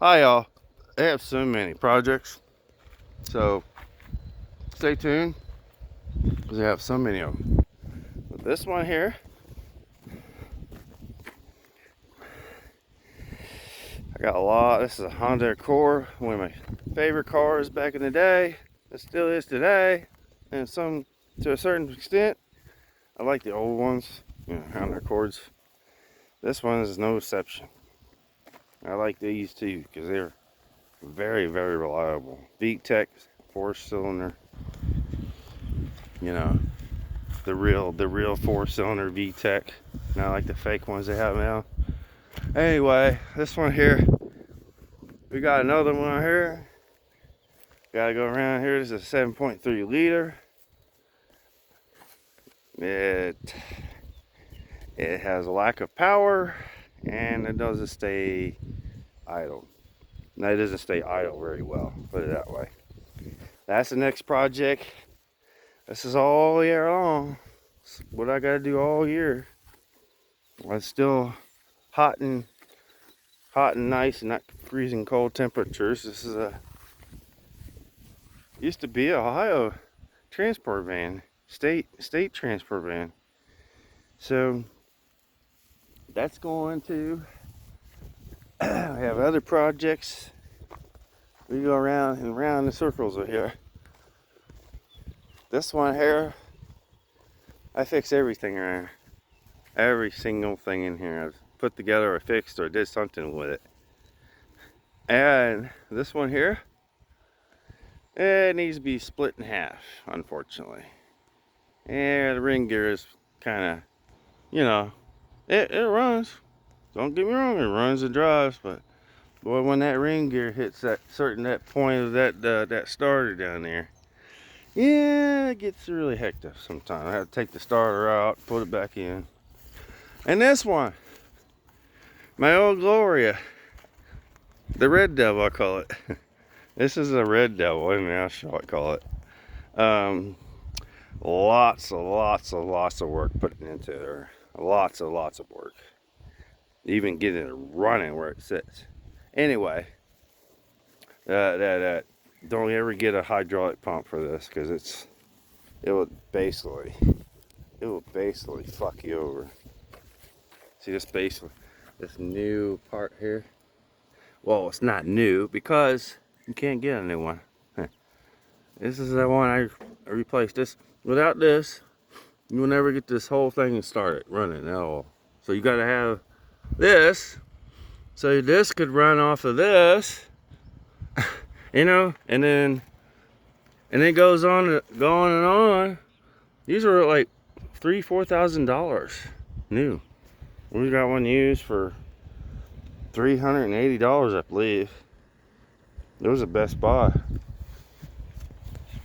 Hi y'all. I have so many projects, so stay tuned because I have so many of them. But this one here, I got a lot. This is a Honda Accord, one of my favorite cars back in the day. It still is today, and some to a certain extent. I like the old ones, Honda Accords. This one is no exception. I like these too because they're very, very reliable. VTEC 4-cylinder, you know, the real 4-cylinder VTEC, not like the fake ones they have now. Anyway, this one here, we got another one here. Gotta go around here. This is a 7.3 liter. It has a lack of power and it doesn't stay idle. No, it doesn't stay idle very well, put it that way. That's the next project. This is all year long. It's what I gotta do all year. It's still hot and nice and not freezing cold temperatures. This is used to be a Ohio transport van, state transport van. So that's going to we have other projects. We go around and around in circles over here. This one here, I fix everything around. Every single thing in here I've put together or fixed or did something with it. And this one here, it needs to be split in half, unfortunately. And the ring gear is kind of, it runs. Don't get me wrong, it runs and drives, but boy, when that ring gear hits that point of that starter down there, yeah, it gets really hectic sometimes. I have to take the starter out, put it back in. And this one, my old Gloria, the Red Devil, I call it. This is a Red Devil. Wait a minute, I'll show what I call it. Lots of work putting into there. Lots of work. Even getting it running where it sits. Anyway, don't ever get a hydraulic pump for this because it will basically fuck you over. See this new part here. Well, it's not new because you can't get a new one. This is the one I replaced. This without this, you will never get this whole thing started running at all. So you got to have this. So this could run off of this, and then it goes on going and on. These are like $4,000 new. We got one used for $380, I believe. It was a Best Buy.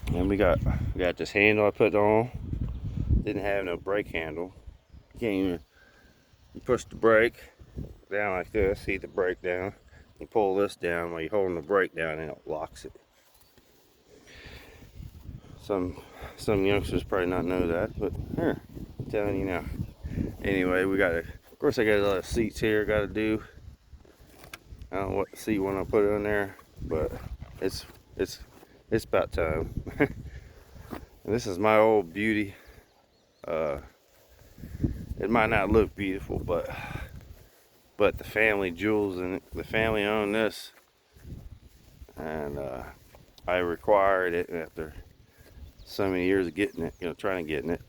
And we got this handle I put on. Didn't have no brake handle. You can't even. You push the brake down like this. See the brake down. You pull this down while you're holding the brake down, and it locks it. Some youngsters probably not know that, but here, I'm telling you now. Anyway, of course I got a lot of seats here got to do. I don't know what seat one I'll put in there, but it's about time. And this is my old beauty. It might not look beautiful, but the family jewels and the family owned this, and I required it after so many years of getting it, trying to get it.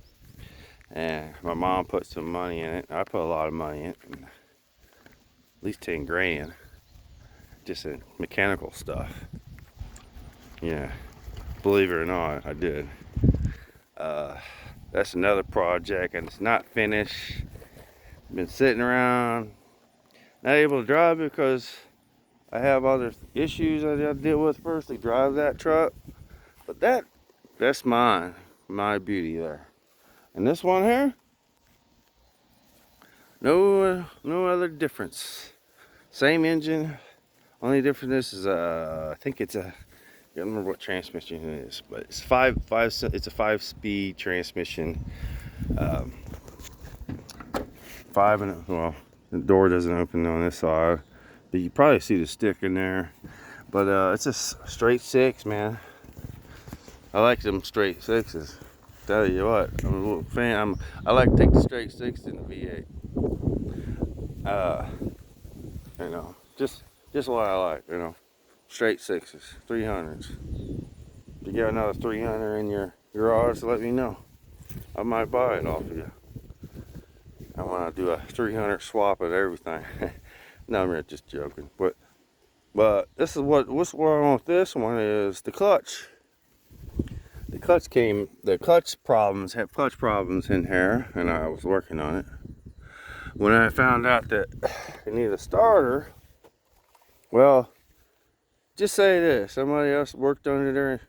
And my mom put some money in it. I put a lot of money in it, at least 10 grand, just in mechanical stuff. Yeah, believe it or not, I did. That's another project, and it's not finished. Been sitting around, not able to drive because I have other issues I got to deal with first to drive that truck. But that's my beauty there. And this one here, no other difference. Same engine. Only difference is I think it's a. I don't remember what transmission it is, but it's it's a 5-speed transmission. 5 and well, the door doesn't open on this side. But you probably see the stick in there. But it's a straight 6, man. I like them straight 6s. Tell you what, I'm a little fan. I like to take the straight 6 in the V8. You know, just what I like. You know, straight 6s, 300s. If you got another 300 in your garage, let me know. I might buy it off of you. I want to do a 300 swap of everything. No, I'm just joking. But this is what's wrong with this one is the clutch. The clutch problems in here, and I was working on it. When I found out that I need a starter, well, just say this: somebody else worked under there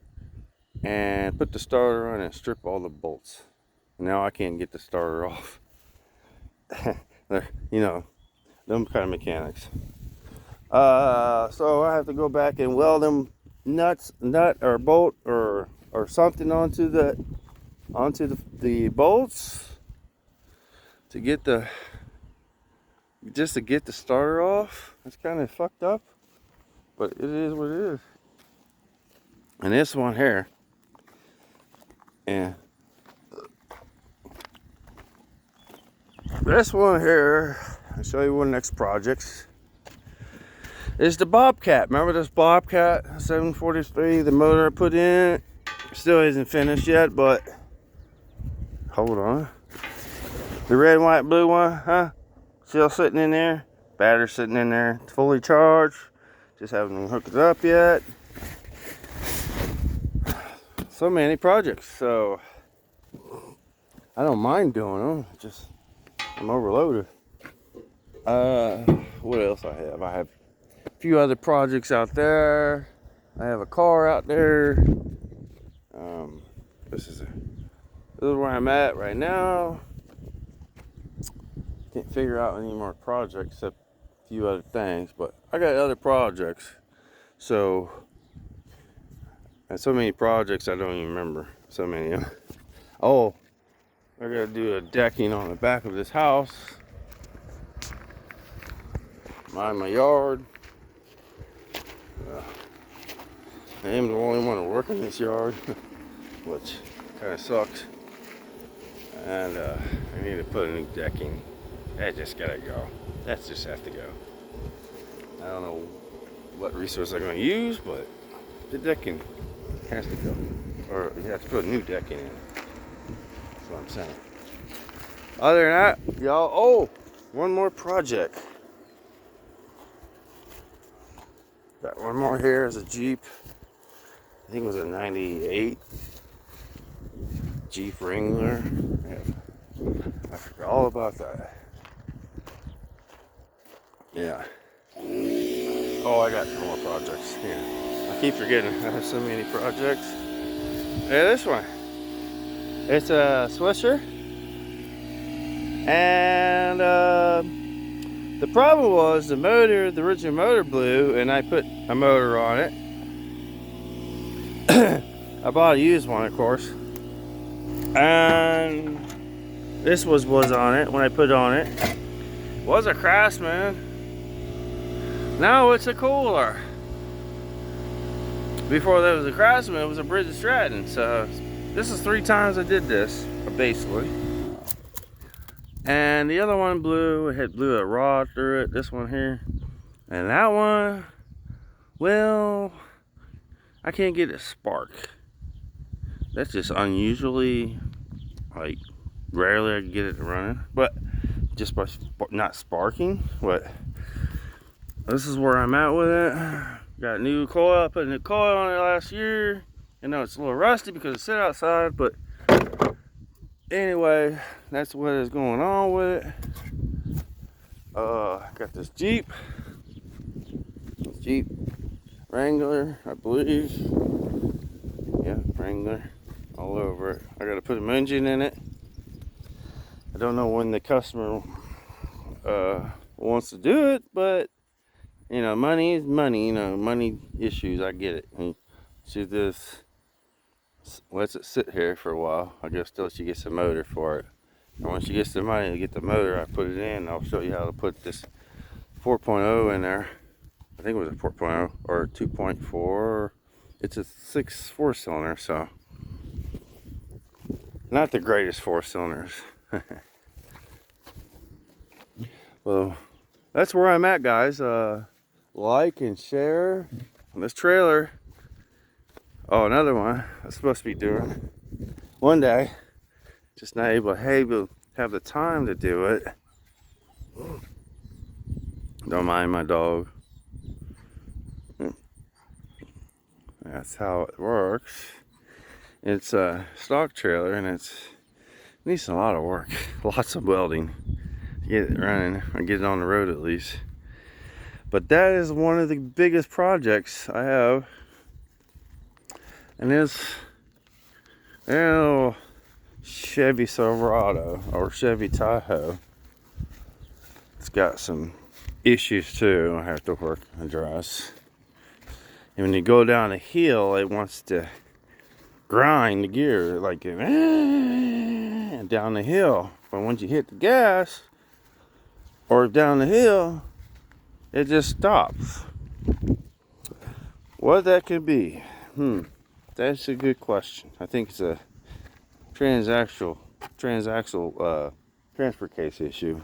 and put the starter on and stripped all the bolts. Now I can't get the starter off. You know, them kind of mechanics. So I have to go back and weld them nut or bolt or something onto the bolts to get the starter off. It's kind of fucked up, but it is what it is. And this one here, and this one here, I'll show you one of the next projects. Is the Bobcat. Remember this Bobcat 743? The motor I put in still isn't finished yet, but hold on. The red, white, blue one, huh? Still sitting in there. Battery sitting in there, fully charged. Just haven't hooked it up yet. So many projects, so I don't mind doing them. Just I'm overloaded. What else I have? I have a few other projects out there. I have a car out there. This is where I'm at right now. Can't figure out any more projects except a few other things, but I got other projects. So, and so many projects I don't even remember. So many of them. Oh, I gotta do a decking on the back of this house. Mind my yard. I am the only one to work in this yard, which kind of sucks. And I need to put a new decking. That just gotta go. That just has to go. I don't know what resource I'm gonna use, but the decking has to go. Or you have to put a new decking in. That's what I'm saying. Other than that, y'all, oh, one more project. Got one more here is a Jeep. I think it was a 98 Jeep Wrangler. Yeah. I forgot all about that. Yeah. Oh, I got more projects. Yeah. I keep forgetting. I have so many projects. Yeah, this one. It's a Swisher. And the problem was the original motor blew, and I put a motor on it. I bought a used one, of course. And this was on it when I put it on it. It was a Craftsman. Now it's a Kohler. Before there was a Craftsman, it was a British Stratton. So this is 3 times I did this, basically. And the other one blew. It blew a rod through it. This one here. And that one, well, I can't get it spark. That's just unusually, like, rarely I can get it running. But just by not sparking. But this is where I'm at with it. Got a new coil. I put a new coil on it last year. I know it's a little rusty because it sit outside, but anyway, that's what is going on with it. Got this Jeep Wrangler, I believe. Yeah, Wrangler, all over it. I got to put an engine in it. I don't know when the customer wants to do it, but you know, money is money. You know, money issues. I get it. And she just lets it sit here for a while. I guess till she gets the motor for it. And when she gets the money to get the motor, I put it in. I'll show you how to put this 4.0 in there. think it was a 4.0 or 2.4. It's a 4-cylinder, so not the greatest 4 cylinders. Well, that's where I'm at, guys. Like and share on this trailer. Oh, another one I'm supposed to be doing one day. Just not able to have the time to do it. Don't mind my dog. That's how it works. It's a stock trailer and it needs a lot of work. Lots of welding to get it running or get it on the road at least. But that is one of the biggest projects I have. And it's a Chevy Silverado or Chevy Tahoe. It's got some issues too I have to work and address. And when you go down a hill, it wants to grind the gear like down the hill. But once you hit the gas or down the hill, it just stops. What that could be? That's a good question. I think it's a transaxle transfer case issue.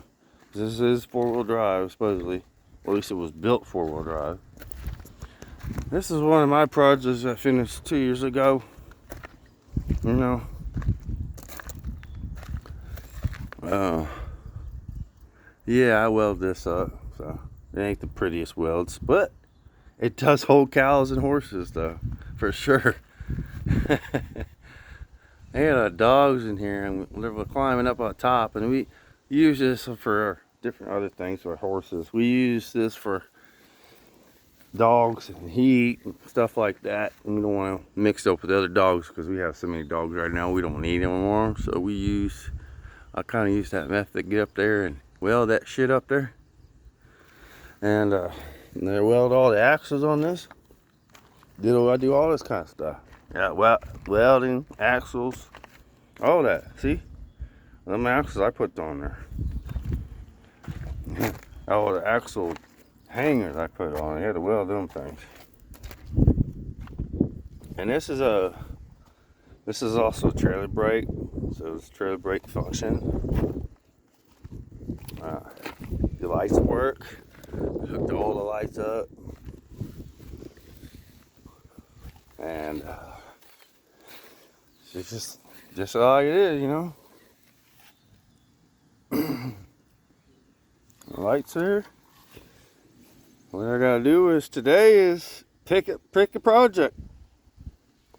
This is 4-wheel drive, supposedly. Or at least it was built 4-wheel drive. This is one of my projects I finished 2 years ago. You know. Yeah, I weld this up, so it ain't the prettiest welds, but it does hold cows and horses, though, for sure. They had dogs in here, and we were climbing up on top, and we use this for different other things for horses. We use this for dogs and heat and stuff like that. And we don't want to mix up with other dogs because we have so many dogs right now. We don't need anymore. So I kind of use that method to get up there and weld that shit up there. And they weld all the axles on this. I do all this kind of stuff. Yeah, welding, axles, all that. See? Them axles I put on there. All the axle hangers I put on. I had to weld them things. And this is also a trailer brake. So it's trailer brake function. The lights work. Hooked all the lights up. And it's just like it is, you know. The lights are. What I gotta do is today is pick a project.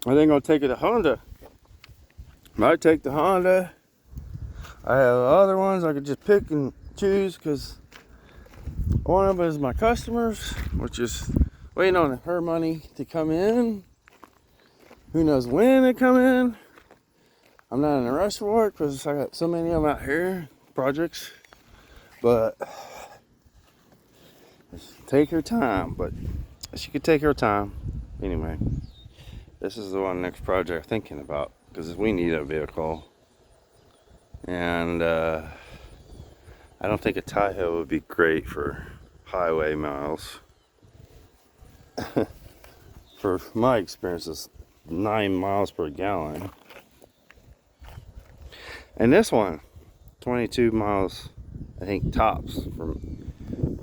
I think I'll take it to Honda. Might take the Honda. I have other ones I could just pick and choose because one of them is my customers, which is waiting on her money to come in. Who knows when it come in? I'm not in a rush for it because I got so many of them out here, projects. But take her time. But she could take her time. Anyway, this is the next project I'm thinking about because we need a vehicle. And I don't think a Tahoe would be great for highway miles. For my experience, it's 9 miles per gallon. And this one, 22 miles, I think tops, from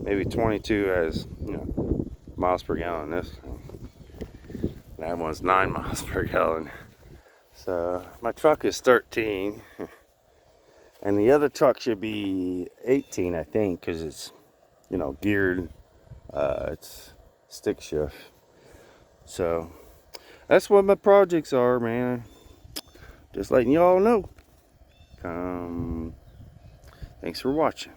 maybe 22 as miles per gallon. This one. That one's 9 miles per gallon. So my truck is 13, and the other truck should be 18, I think, because it's geared. It's stick shift. So that's what my projects are, man. Just letting y'all know. Thanks for watching.